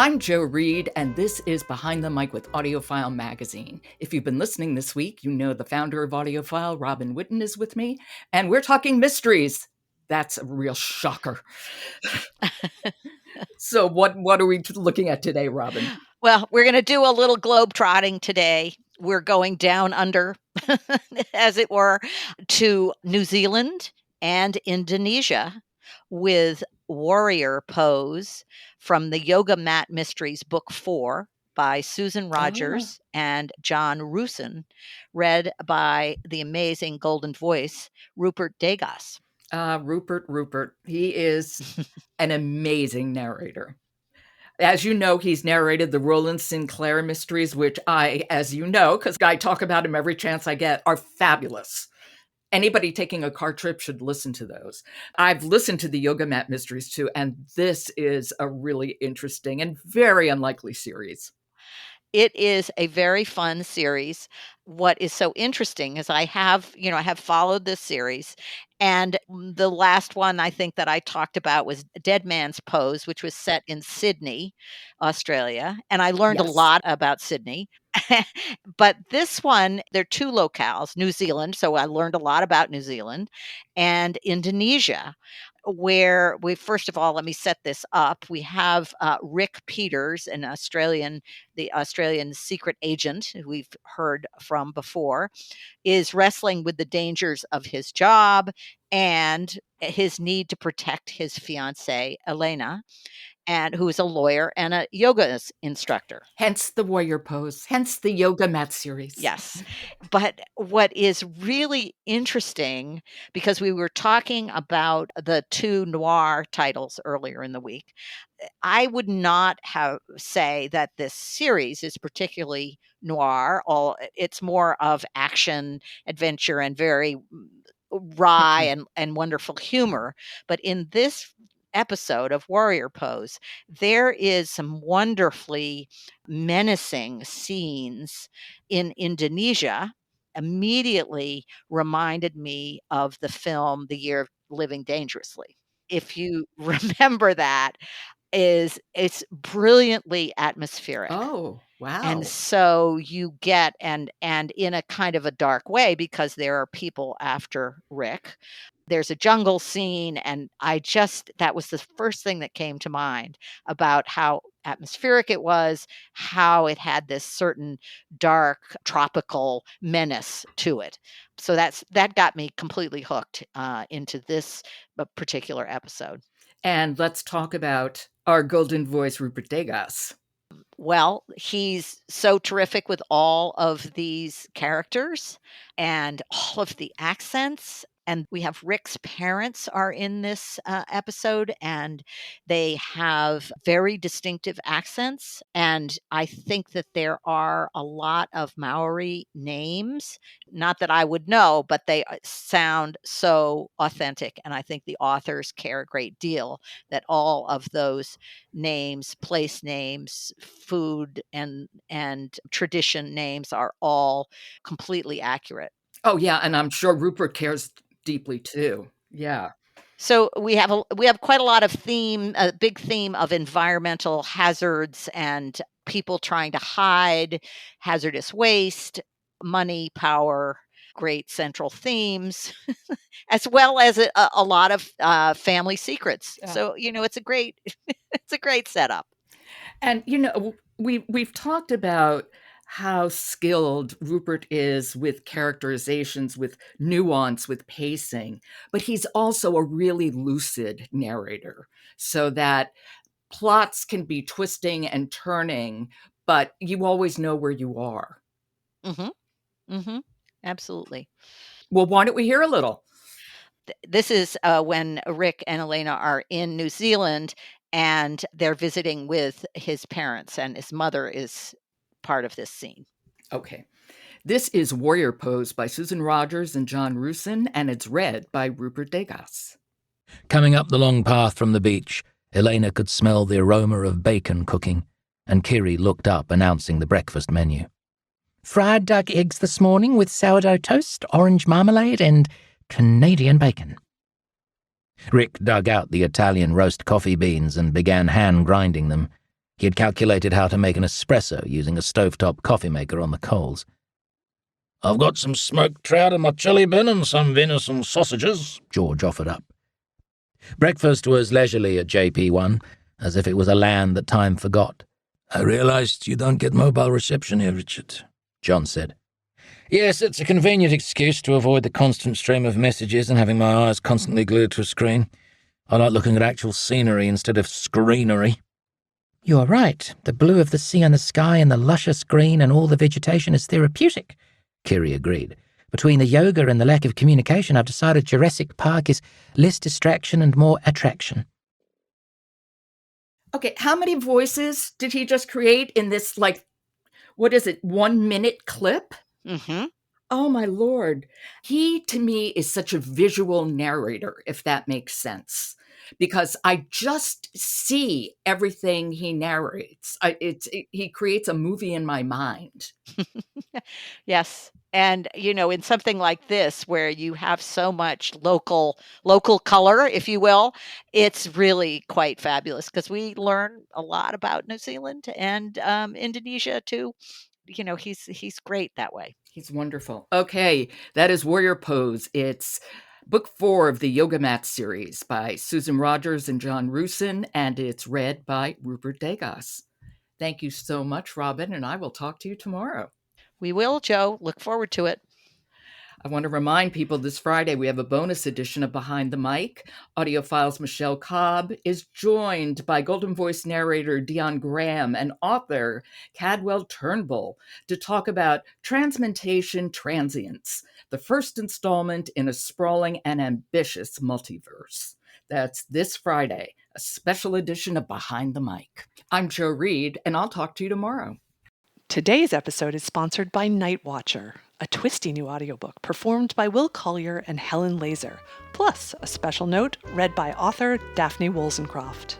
I'm Joe Reed, and this is Behind the Mic with AudioFile magazine. If you've been listening this week, you know the founder of AudioFile, Whitten, is with me, and we're talking mysteries. That's a real shocker. So what are we looking at today, Robin? Well, we're going to do a little globe trotting today. We're going down under, as it were, to New Zealand and Indonesia with Warrior Pose from the Yoga Mat Mysteries, Book 4 by Susan Rogers and John Roosen, read by the amazing golden voice, Rupert Degas. Rupert. He is an amazing narrator. As you know, he's narrated the Roland Sinclair mysteries, which I, as you know, because I talk about him every chance I get, are fabulous. Anybody taking a car trip should listen to those. I've listened to the Yoga Mat mysteries too, and this is a really interesting and very unlikely series. It is a very fun series. What is so interesting is I have followed this series, and the last one I think that I talked about was Dead Man's Pose, which was set in Sydney, Australia, and I learned a lot about Sydney. But this one, there are two locales, New Zealand, so I learned a lot about New Zealand, and Indonesia, where we first of all, let me set this up. We have Ric Peters, the Australian secret agent who we've heard from before, is wrestling with the dangers of his job and his need to protect his fiancée, Elena, and who is a lawyer and a yoga instructor. Hence the Warrior Pose, hence the Yoga Mat series. Yes. But what is really interesting, because we were talking about the two noir titles earlier in the week, I would not say that this series is particularly noir. It's more of action, adventure, and very wry and wonderful humor. But in this episode of Warrior Pose, there is some wonderfully menacing scenes in Indonesia. Immediately reminded me of the film The Year of Living Dangerously. If you remember that, it's brilliantly atmospheric. Oh, wow. And so you get and in a kind of a dark way, because there are people after Rick. There's a jungle scene, and that was the first thing that came to mind about how atmospheric it was, how it had this certain dark tropical menace to it. So that got me completely hooked into this particular episode. And let's talk about our golden voice, Rupert Degas. Well, he's so terrific with all of these characters and all of the accents. And we have Rick's parents are in this episode, and they have very distinctive accents. And I think that there are a lot of Maori names, not that I would know, but they sound so authentic. And I think the authors care a great deal that all of those names, place names, food and tradition names are all completely accurate. Oh yeah, and I'm sure Rupert cares deeply too. Yeah. So we have quite a lot of a big theme of environmental hazards and people trying to hide hazardous waste, money, power, great central themes, as well as a lot of family secrets. Yeah. So, it's a great setup. And, we've talked about how skilled Rupert is with characterizations, with nuance, with pacing, but he's also a really lucid narrator, so that plots can be twisting and turning, but you always know where you are. Absolutely. Well, why don't we hear a little? This is when Rick and Elena are in New Zealand, and they're visiting with his parents, and his mother is part of this scene. Okay. This is Warrior Pose by Susan Rogers and John Roosen, and it's read by Rupert Degas. Coming up the long path from the beach, Elena could smell the aroma of bacon cooking, and Kiri looked up, announcing the breakfast menu. Fried duck eggs this morning with sourdough toast, orange marmalade, and Canadian bacon. Rick dug out the Italian roast coffee beans and began hand-grinding them. He had calculated how to make an espresso using a stovetop coffee maker on the coals. "I've got some smoked trout in my chili bin and some venison sausages," George offered up. Breakfast was leisurely at JP1, as if it was a land that time forgot. "I realized you don't get mobile reception here, Richard," John said. "Yes, it's a convenient excuse to avoid the constant stream of messages and having my eyes constantly glued to a screen. I like looking at actual scenery instead of screenery." "You're right. The blue of the sea and the sky and the luscious green and all the vegetation is therapeutic," Kiri agreed. "Between the yoga and the lack of communication, I've decided Jurassic Park is less distraction and more attraction." Okay, how many voices did he just create in this, 1 minute clip? Mm-hmm. Oh, my Lord. He, to me, is such a visual narrator, if that makes sense, because I just see everything he narrates. He creates a movie in my mind. Yes. And, in something like this, where you have so much local color, if you will, it's really quite fabulous because we learn a lot about New Zealand and Indonesia too. He's great that way. He's wonderful. Okay, that is Warrior Pose. It's book 4 of the Yoga Mat series by Susan Rogers and John Roosen, and it's read by Rupert Degas. Thank you so much, Robin, and I will talk to you tomorrow. We will, Joe. Look forward to it. I want to remind people this Friday we have a bonus edition of Behind the Mic. AudioFile's Michelle Cobb is joined by Golden Voice narrator Dion Graham and author Cadwell Turnbull to talk about Transmutation Transients, the first installment in a sprawling and ambitious multiverse. That's this Friday, a special edition of Behind the Mic. I'm Jo Reed, and I'll talk to you tomorrow. Today's episode is sponsored by Night Watcher, a twisty new audiobook performed by Will Collier and Helen Laser, plus a special note read by author Daphne Woolsencroft.